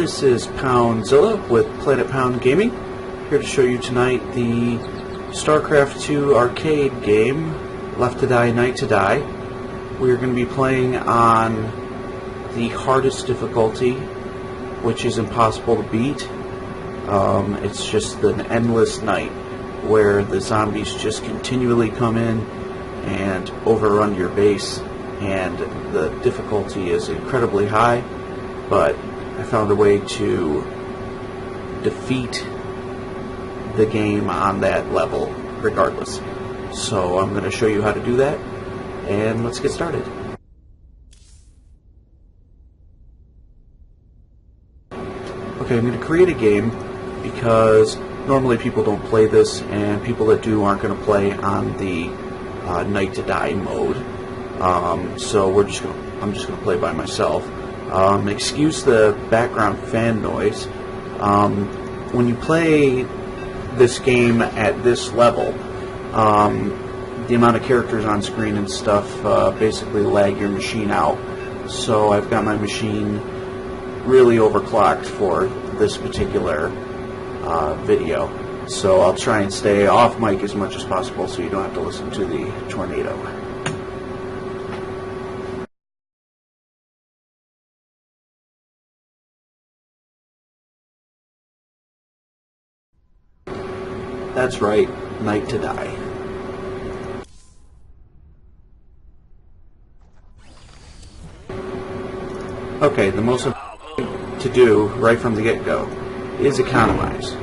This is PoundZilla with Planet Pound Gaming, here to show you tonight the StarCraft 2 arcade game, Left to Die, Night to Die. We are going to be playing on the hardest difficulty, which is impossible to beat. It's just an endless night where the zombies just continually come in and overrun your base, and the difficulty is incredibly high, but I found a way to defeat the game on that level regardless. So I'm going to show you how to do that, and let's get started. Okay, I'm going to create a game because normally people don't play this, and people that do aren't going to play on the Night to Die mode. So I'm just going to play by myself. Excuse the background fan noise. When you play this game at this level, the amount of characters on screen and stuff basically lag your machine out. So I've got my machine really overclocked for this particular video. So I'll try and stay off mic as much as possible so you don't have to listen to the tornado. That's right, Night to Die. Okay, the most important thing to do right from the get-go is economize.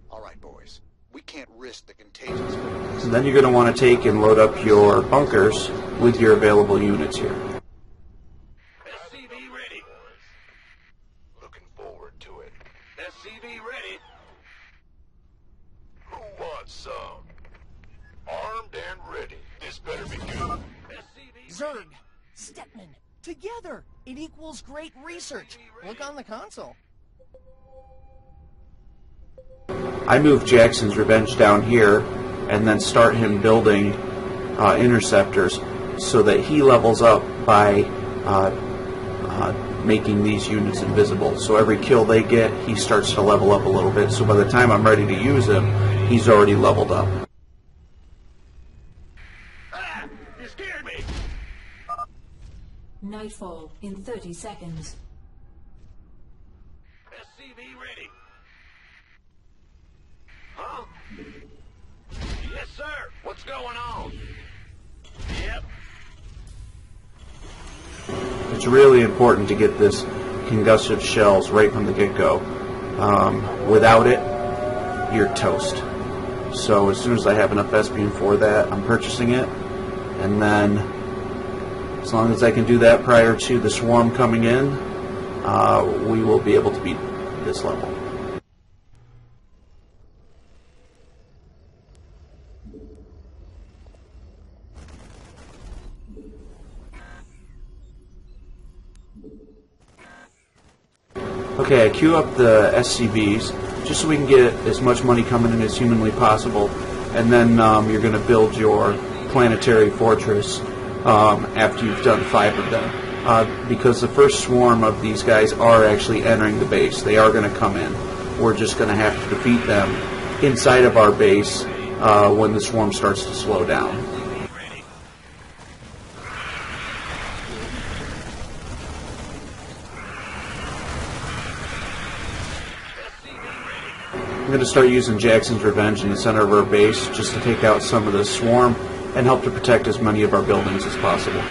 Alright, boys. We can't risk the contagions. And then you're going to want to take and load up your bunkers with your available units here. SCV ready. Who wants some? Armed and ready. This better be good. Zerg, Stepman, together. It equals great research. Look on the console. I move Jackson's Revenge down here and then start him building interceptors so that he levels up by making these units invisible. So every kill they get, he starts to level up a little bit. So by the time I'm ready to use him, he's already leveled up. Ah! You scared me! Nightfall in 30 seconds. SCV ready. Huh? Yes, sir! What's going on? Yep. It's really important to get this concussive shells right from the get-go. Without it, you're toast. So as soon as I have enough Espion for that, I'm purchasing it. And then, as long as I can do that prior to the swarm coming in, we will be able to beat this level. Okay, I queue up the SCVs just so we can get as much money coming in as humanly possible, and then you're going to build your planetary fortress after you've done 5 of them. Because the first swarm of these guys are actually entering the base. They are going to come in. We're just going to have to defeat them inside of our base when the swarm starts to slow down. I'm going to start using Jackson's Revenge in the center of our base just to take out some of the swarm and help to protect as many of our buildings as possible.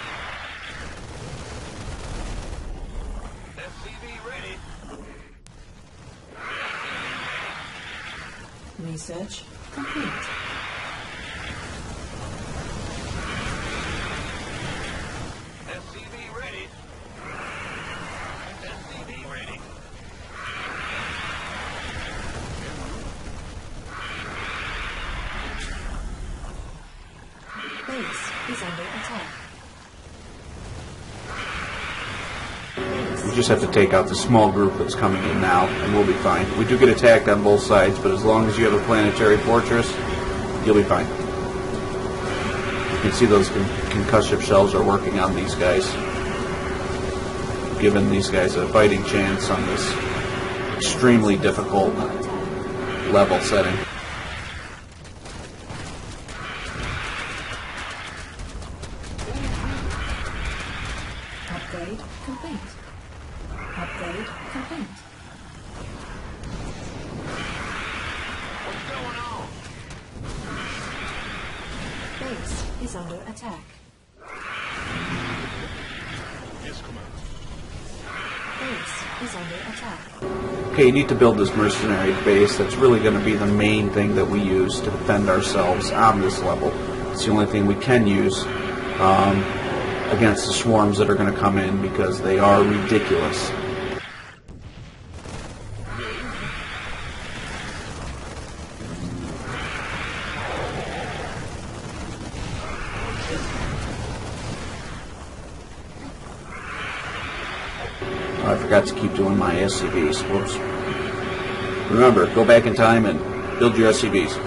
SCV ready. Research complete. SCV ready. SCV ready. Base is under attack. We just have to take out the small group that's coming in now, and we'll be fine. We do get attacked on both sides, but as long as you have a planetary fortress, you'll be fine. can see those concussive shells are working on these guys, giving these guys a fighting chance on this extremely difficult level setting. Upgrade complete. Upgrade complete. What's going on? Base is under attack. Yes, Commander. Base is under attack. Okay, you need to build this mercenary base. That's really going to be the main thing that we use to defend ourselves on this level. It's the only thing we can use against the swarms that are going to come in, because they are ridiculous. I forgot to keep doing my SCVs. Whoops. Remember, go back in time and build your SCVs.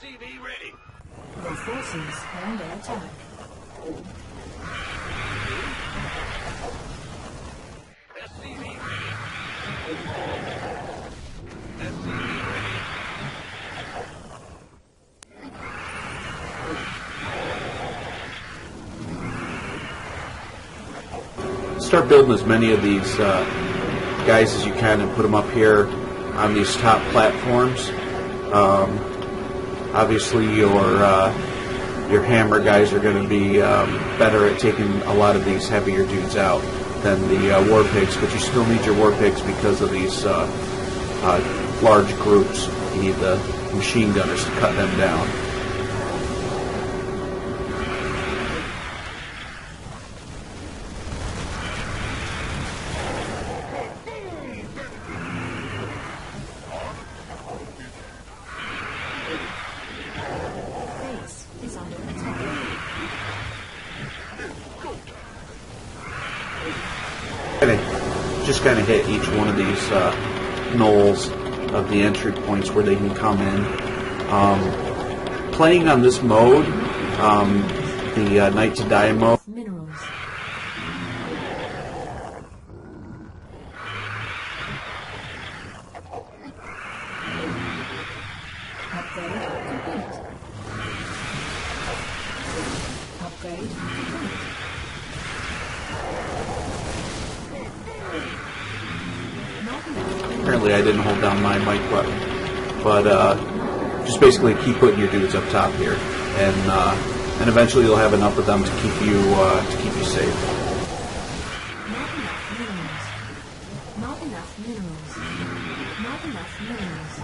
SCV ready. Your forces are under attack. SCV ready. SCV ready. Start building as many of these guys as you can and put them up here on these top platforms. Obviously, your hammer guys are going to be better at taking a lot of these heavier dudes out than the war pigs, but you still need your war pigs because of these large groups. You need the machine gunners to cut them down. Base is under attack. Just kind of hit each one of these knolls of the entry points where they can come in. Playing on this mode, the Night to Die mode, Minerals. Upgrade complete. Upgrade complete. apparently I didn't hold down my mic button, but just basically keep putting your dudes up top here, and eventually you'll have enough of them to keep you safe. Not enough minerals. Not enough minerals. Not enough minerals.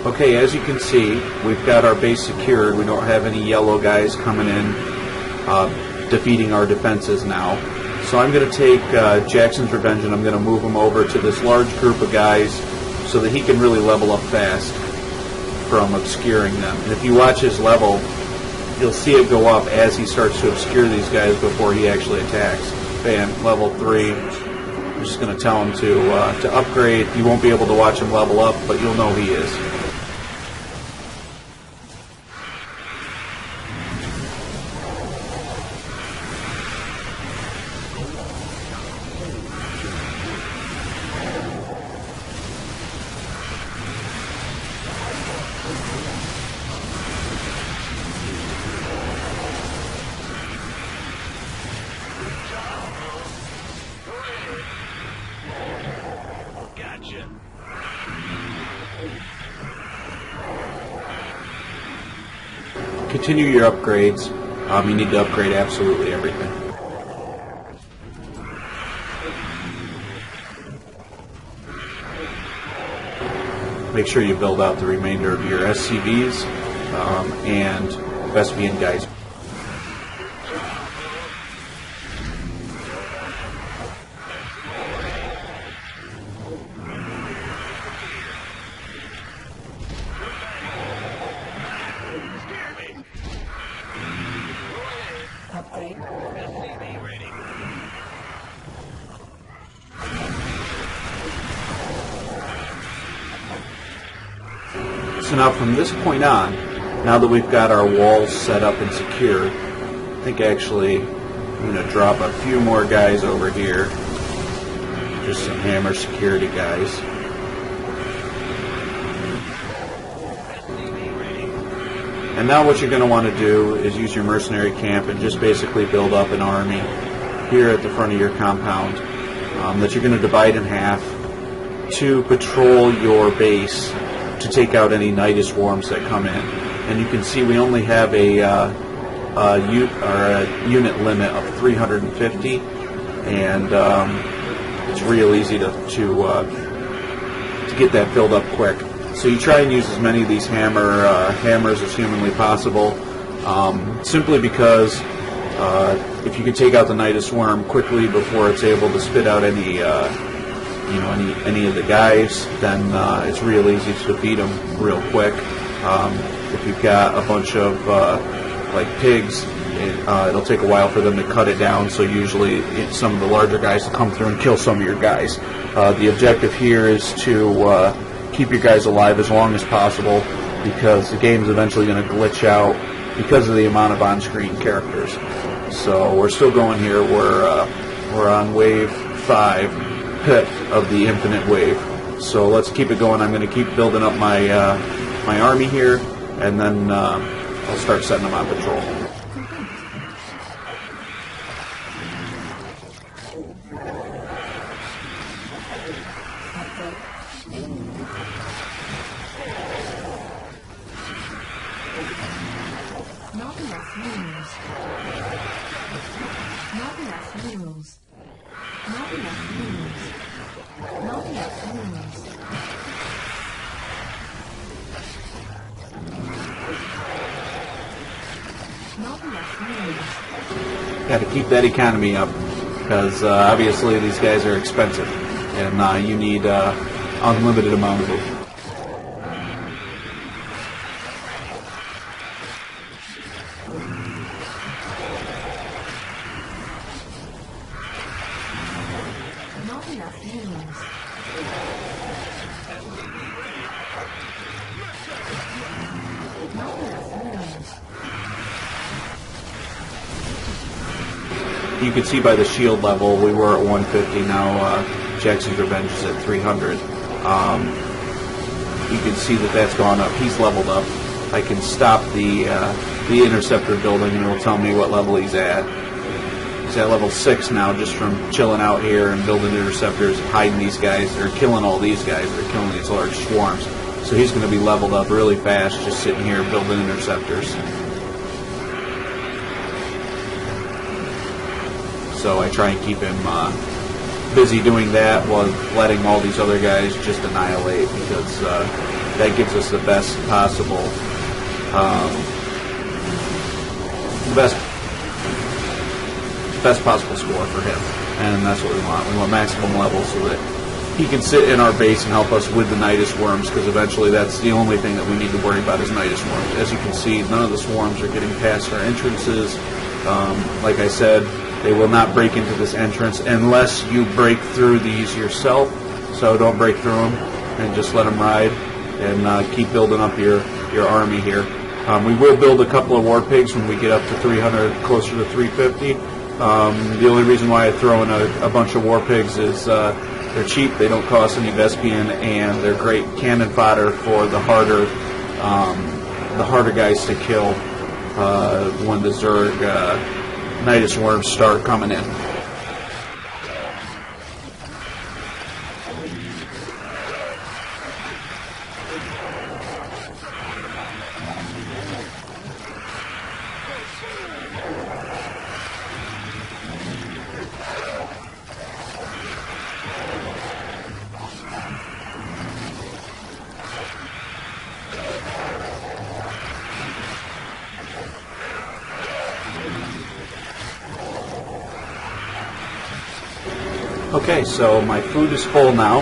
Not. Okay, as you can see, we've got our base secured. We don't have any yellow guys coming in, defeating our defenses now. So I'm going to take Jackson's Revenge and I'm going to move him over to this large group of guys so that he can really level up fast from obscuring them. And if you watch his level, you'll see it go up as he starts to obscure these guys before he actually attacks. Bam, level 3. I'm just going to tell him to upgrade. You won't be able to watch him level up, but you'll know he is. Gotcha. Continue your upgrades. You need to upgrade absolutely everything. make sure you build out the remainder of your SCVs and Vespian guys. Upgrade. So now from this point on, now that we've got our walls set up and secure, I think actually I'm going to drop a few more guys over here. Just some hammer security guys. And now what you're going to want to do is use your mercenary camp and just basically build up an army here at the front of your compound that you're going to divide in half to patrol your base to take out any Nidus swarms that come in. And you can see we only have a unit limit of 350, and it's real easy to get that filled up quick. So you try and use as many of these hammers as humanly possible, simply because if you can take out the Nidus swarm quickly before it's able to spit out any of the guys, then it's real easy to defeat them real quick. If you've got a bunch of like pigs, it'll take a while for them to cut it down, so usually some of the larger guys will come through and kill some of your guys. The objective here is to keep your guys alive as long as possible, because the game's eventually going to glitch out because of the amount of on-screen characters. So we're still going here. We're on wave 5 of the infinite wave. So let's keep it going. I'm going to keep building up my my army here, and then I'll start setting them on patrol. Not enough minerals. Not enough minerals. Not enough minerals. Not enough minerals. Not enough minerals. Got to keep that economy up, because obviously these guys are expensive, and you need unlimited amount of them. Not enough minerals. Not enough minerals. You can see by the shield level, we were at 150. Now Jackson's Revenge is at 300. You can see that that's gone up. He's leveled up. I can stop the interceptor building, and it'll tell me what level he's at. He's at level 6 now, just from chilling out here and building interceptors, hiding these guys. They're killing all these guys. They're killing these large swarms. So he's going to be leveled up really fast, just sitting here building interceptors. So I try and keep him busy doing that while letting all these other guys just annihilate, because that gives us the best possible, best possible score for him, and that's what we want. We want maximum levels so that he can sit in our base and help us with the Nidus worms, because eventually that's the only thing that we need to worry about is Nidus worms. As you can see, none of the swarms are getting past our entrances. Like I said, they will not break into this entrance unless you break through these yourself. So don't break through them and just let them ride, and keep building up your army here. We will build a couple of war pigs when we get up to 300, closer to 350. The only reason why I throw in a bunch of war pigs is they're cheap, they don't cost any Vespian, and they're great cannon fodder for the harder guys to kill when the Zerg Nidus worms start coming in. Okay, so my food is full now,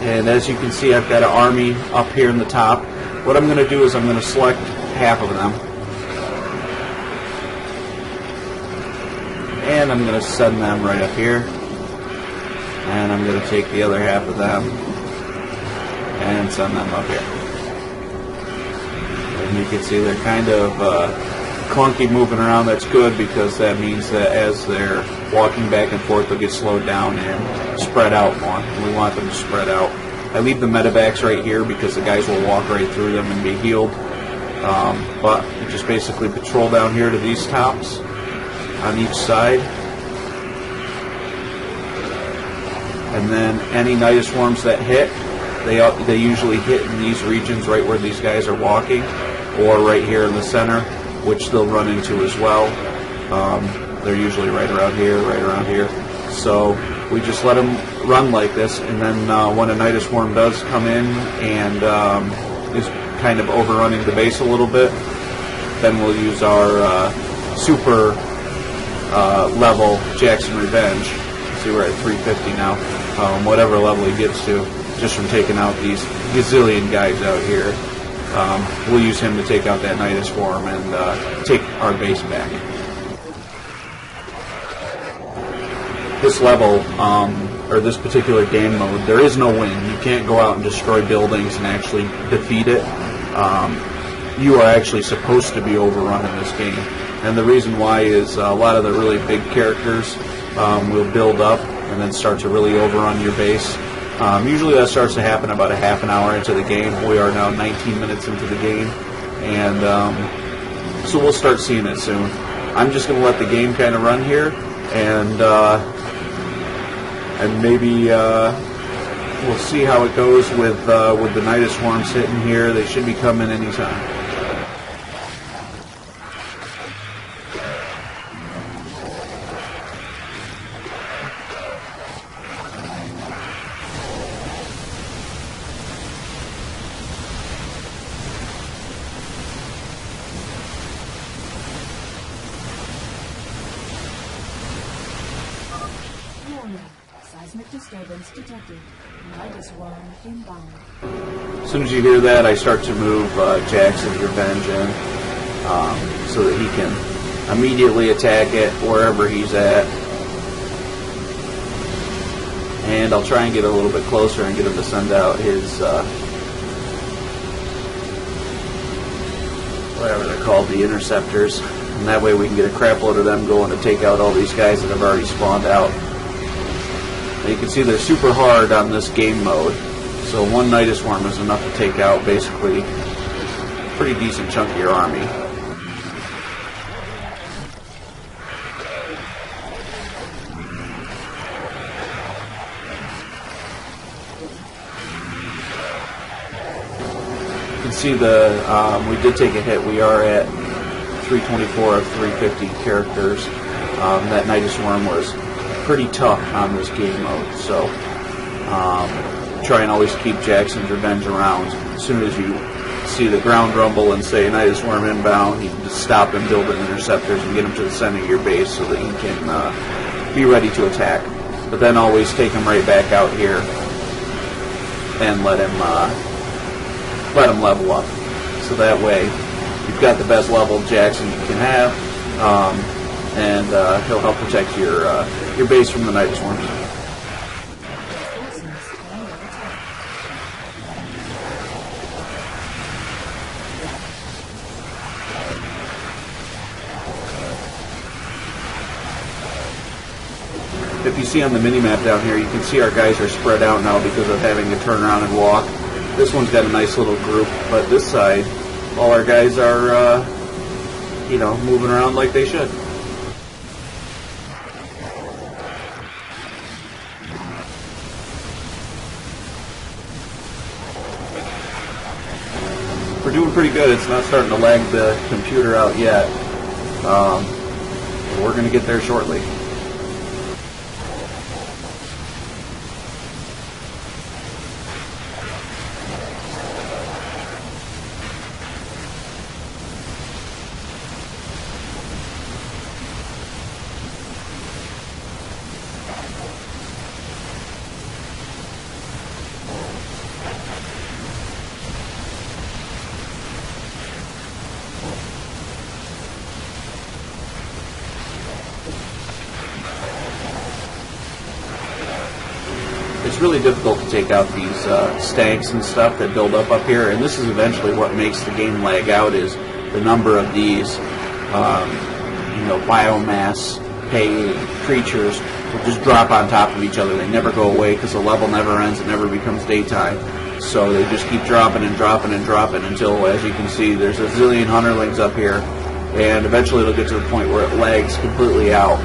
and as you can see, I've got an army up here in the top. What I'm going to do is I'm going to select half of them, and I'm going to send them right up here, and I'm going to take the other half of them and send them up here. And you can see they're kind of clunky moving around. That's good, because that means that as they're walking back and forth, they'll get slowed down and spread out more. And we want them to spread out. I leave the medevacs right here because the guys will walk right through them and be healed. But you just basically patrol down here to these tops on each side. And then any Nidus Worms that hit, they usually hit in these regions right where these guys are walking, or right here in the center, which they'll run into as well. They're usually right around here. So we just let them run like this, and then when a Nidus Worm does come in and is kind of overrunning the base a little bit, then we'll use our super level Jackson Revenge. See, we're at 350 now. Whatever level he gets to, just from taking out these gazillion guys out here. We'll use him to take out that Nidus Worm and take our base back. This level, or this particular game mode, there is no win. You can't go out and destroy buildings and actually defeat it. You are actually supposed to be overrun in this game. And the reason why is a lot of the really big characters will build up and then start to really overrun your base. Usually that starts to happen about a half an hour into the game. We are now 19 minutes into the game, and so we'll start seeing it soon. I'm just going to let the game kind of run here, and maybe we'll see how it goes with the Nidus Worms hitting here. They should be coming anytime. Seismic disturbance detected. Nidus Worm inbound. As soon as you hear that, I start to move Jackson's Revenge in, so that he can immediately attack it wherever he's at. And I'll try and get a little bit closer and get him to send out his, whatever they're called, the interceptors. And that way we can get a crap load of them going to take out all these guys that have already spawned out. And you can see they're super hard on this game mode, so one Nidus Worm is enough to take out basically a pretty decent chunk of your army. You can see we did take a hit. We are at 324 of 350 characters. That Nidus Worm was pretty tough on this game mode, so try and always keep Jackson's Revenge around. As soon as you see the ground rumble and say Nidus Worm inbound, you can just stop and build an interceptors and get him to the center of your base so that he can be ready to attack. But then always take him right back out here and let him level up. So that way you've got the best level Jackson you can have. And he'll help protect your base from the Nidus Worms. If you see on the mini-map down here, you can see our guys are spread out now because of having to turn around and walk. This one's got a nice little group, but this side, all our guys are, moving around like they should. We're doing pretty good. It's not starting to lag the computer out yet. We're going to get there shortly. really difficult to take out these stanks and stuff that build up here, and this is eventually what makes the game lag out, is the number of these biomass hay creatures will just drop on top of each other. They never go away because the level never ends, it never becomes daytime. So they just keep dropping and dropping and dropping until, as you can see, there's a zillion hunterlings up here, and eventually it'll get to the point where it lags completely out.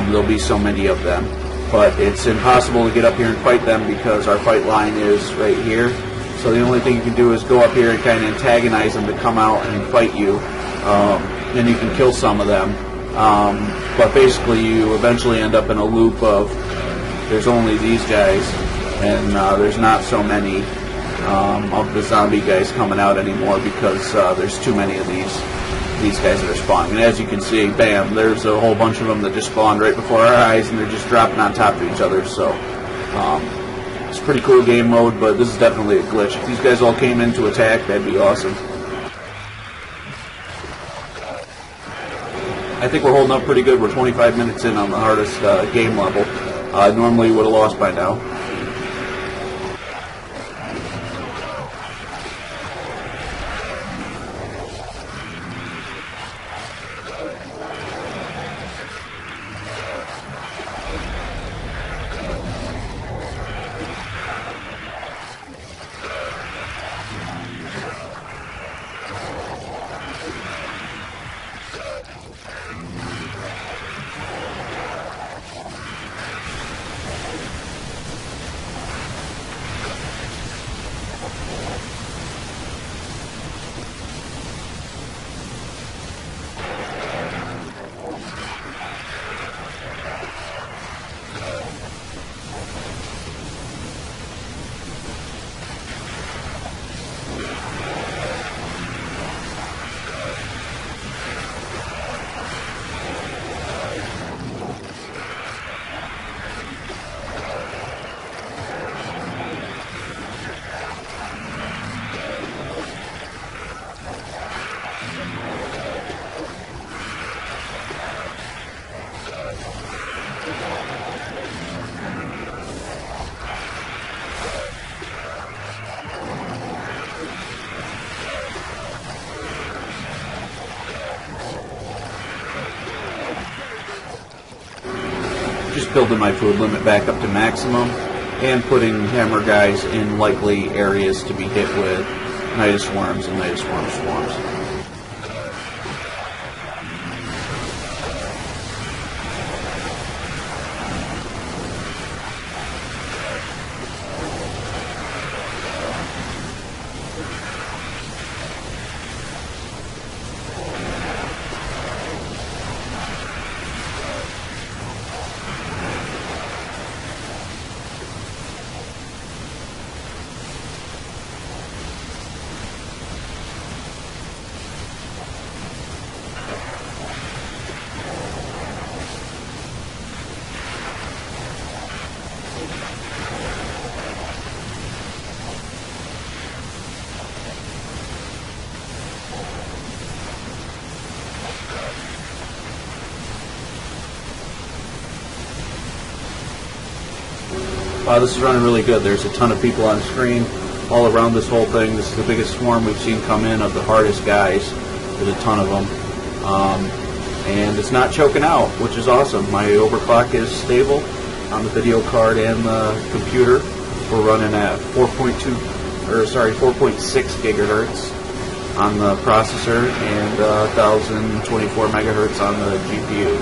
There'll be so many of them. But it's impossible to get up here and fight them because our fight line is right here. So the only thing you can do is go up here and kind of antagonize them to come out and fight you. Then you can kill some of them. But basically you eventually end up in a loop of there's only these guys, and there's not so many of the zombie guys coming out anymore because there's too many of these guys that are spawning. And as you can see, bam, there's a whole bunch of them that just spawned right before our eyes, and they're just dropping on top of each other. So it's a pretty cool game mode, but this is definitely a glitch. If these guys all came in to attack, that'd be awesome. I think we're holding up pretty good. We're 25 minutes in on the hardest game level. Normally would have lost by now. Just building my food limit back up to maximum and putting hammer guys in likely areas to be hit with Nidus worms and Nidus worm swarms. This is running really good. There's a ton of people on screen all around this whole thing. This is the biggest swarm we've seen come in of the hardest guys. There's a ton of them. And it's not choking out, which is awesome. My overclock is stable on the video card and the computer. We're running at 4.6 gigahertz on the processor and 1024 megahertz on the GPU.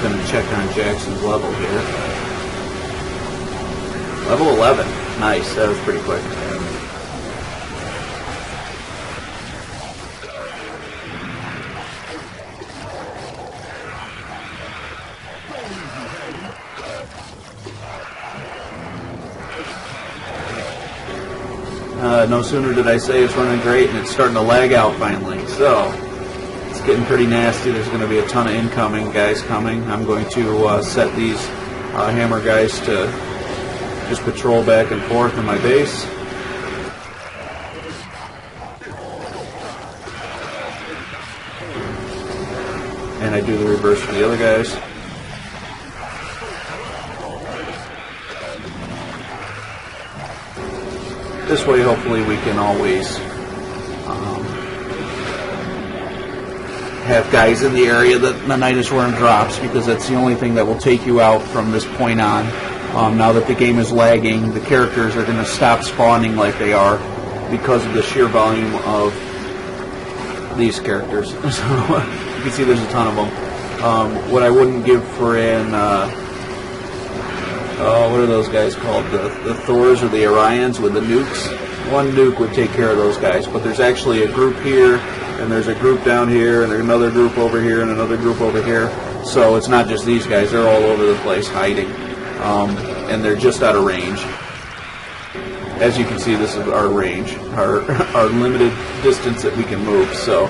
Going to check on Jackson's level here. Level 11. Nice. That was pretty quick. no sooner did I say it's running great, and it's starting to lag out finally. So it's getting pretty nasty. There's going to be a ton of incoming guys coming. I'm going to set these hammer guys to just patrol back and forth in my base. And I do the reverse for the other guys. This way, hopefully, we can always have guys in the area that the Nidus Worm drops, because that's the only thing that will take you out from this point on. Now that the game is lagging, the characters are going to stop spawning like they are because of the sheer volume of these characters. So you can see there's a ton of them. What I wouldn't give for an what are those guys called? The Thors or the Orions with the nukes? One nuke would take care of those guys, but there's actually a group here, and there's a group down here, and there's another group over here, and another group over here. So it's not just these guys, they're all over the place hiding. And they're just out of range. As you can see, this is our range, our limited distance that we can move. So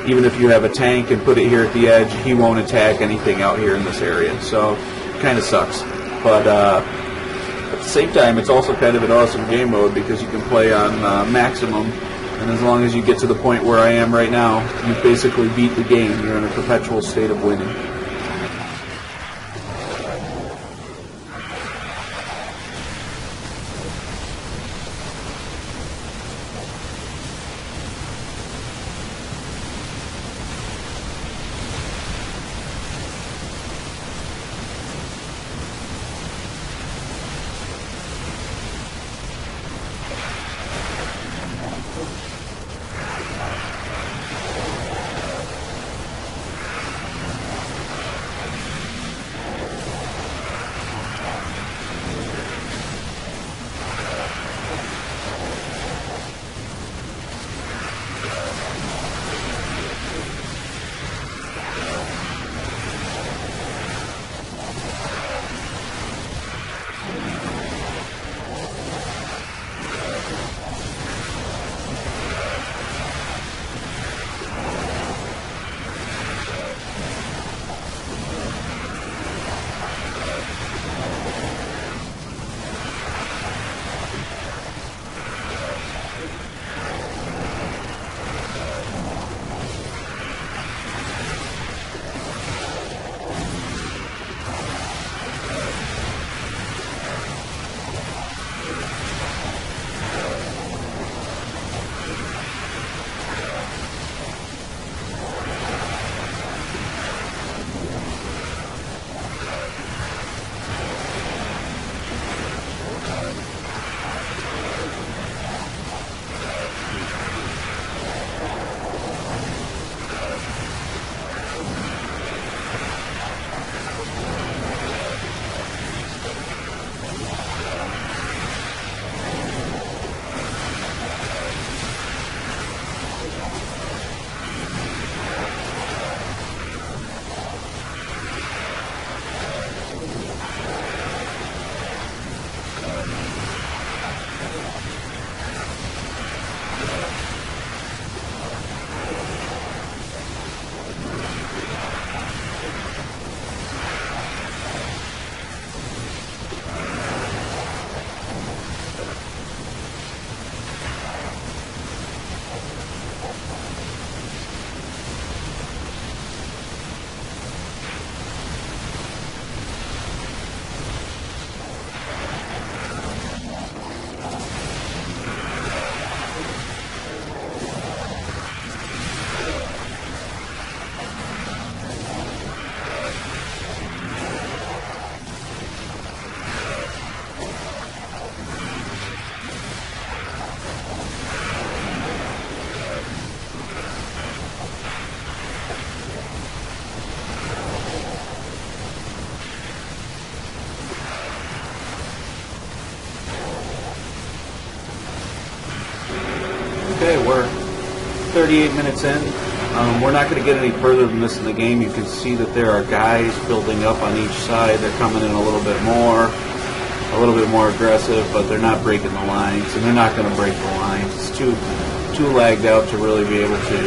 even if you have a tank and put it here at the edge, he won't attack anything out here in this area. So it kind of sucks. But at the same time, it's also kind of an awesome game mode because you can play on maximum. And as long as you get to the point where I am right now, you basically beat the game. You're in a perpetual state of winning. Okay, we're 38 minutes in. We're not going to get any further than this in the game. You can see that there are guys building up on each side. They're coming in a little bit more. a little bit more aggressive, but they're not breaking the lines, and they're not going to break the lines. It's too lagged out to really be able to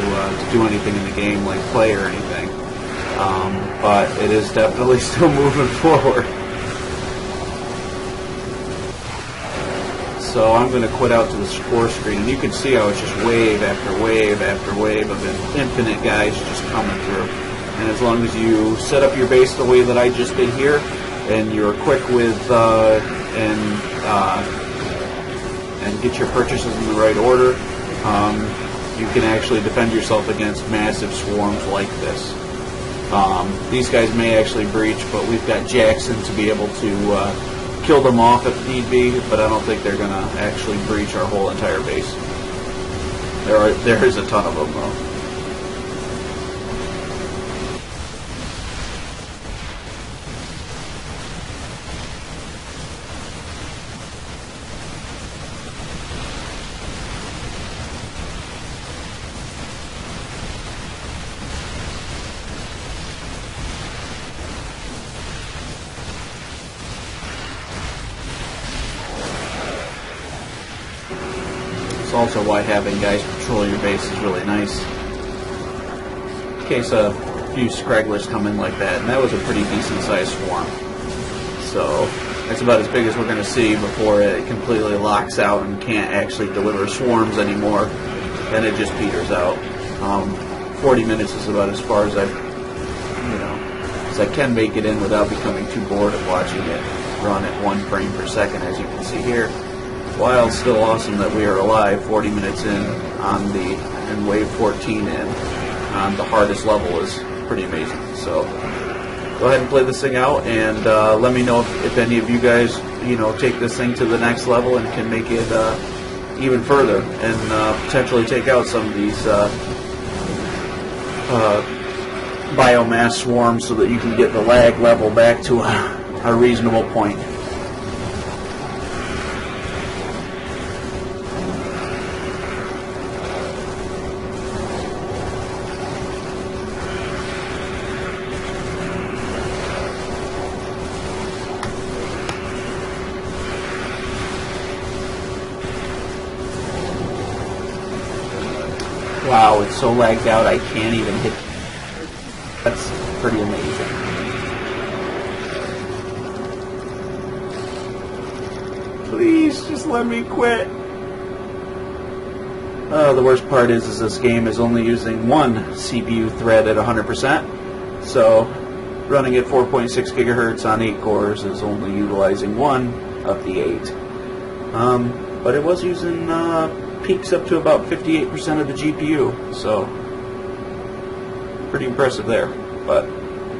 do anything in the game, like play or anything. But it is definitely still moving forward. So I'm going to quit out to the score screen, and you can see how it's just wave after wave after wave of infinite guys just coming through. And as long as you set up your base the way that I just did here, and you're quick with and get your purchases in the right order, you can actually defend yourself against massive swarms like this. These guys may actually breach, but we've got Jackson to be able to kill them off if need be, but I don't think they're going to actually breach our whole entire base. There is a ton of them, though. It's also why having guys patrol your base is really nice. In case a few scragglers come in like that, and that was a pretty decent sized swarm. So that's about as big as we're going to see before it completely locks out and can't actually deliver swarms anymore. Then it just peters out. 40 minutes is about as far as as I can make it in without becoming too bored of watching it run at 1 frame per second, as you can see here. While it's still awesome that we are alive 40 minutes in and wave 14 in on the hardest level is pretty amazing. So go ahead and play this thing out, and let me know if any of you guys take this thing to the next level and can make it even further, and potentially take out some of these biomass swarms so that you can get the lag level back to a reasonable point. Wow, it's so lagged out I can't even hit. That's pretty amazing. Please, just let me quit. The worst part is this game is only using one CPU thread at 100%. So running at 4.6 gigahertz on 8 cores is only utilizing one of the 8. But it was using peaks up to about 58% of the GPU, so pretty impressive there, but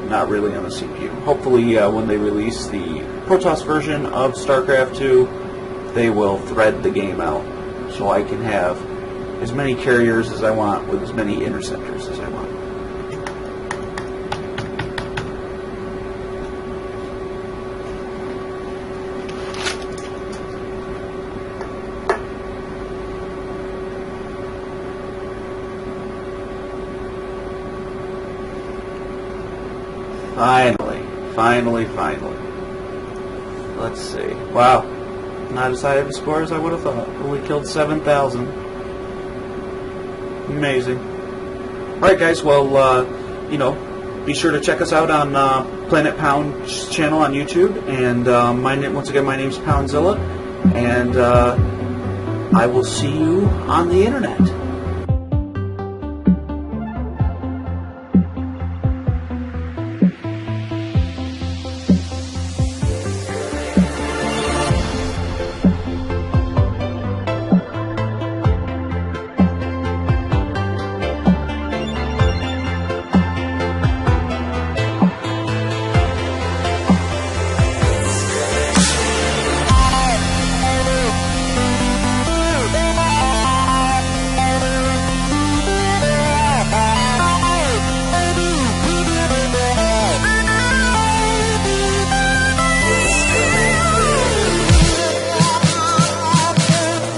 not really on the CPU. Hopefully when they release the Protoss version of StarCraft 2, they will thread the game out so I can have as many carriers as I want with as many interceptors as I want. Finally. Let's see. Wow. Not as high of a score as I would have thought. Only killed 7,000. Amazing. Alright guys, well, be sure to check us out on Planet Pound's channel on YouTube. And once again, my name's PoundZilla. And I will see you on the internet.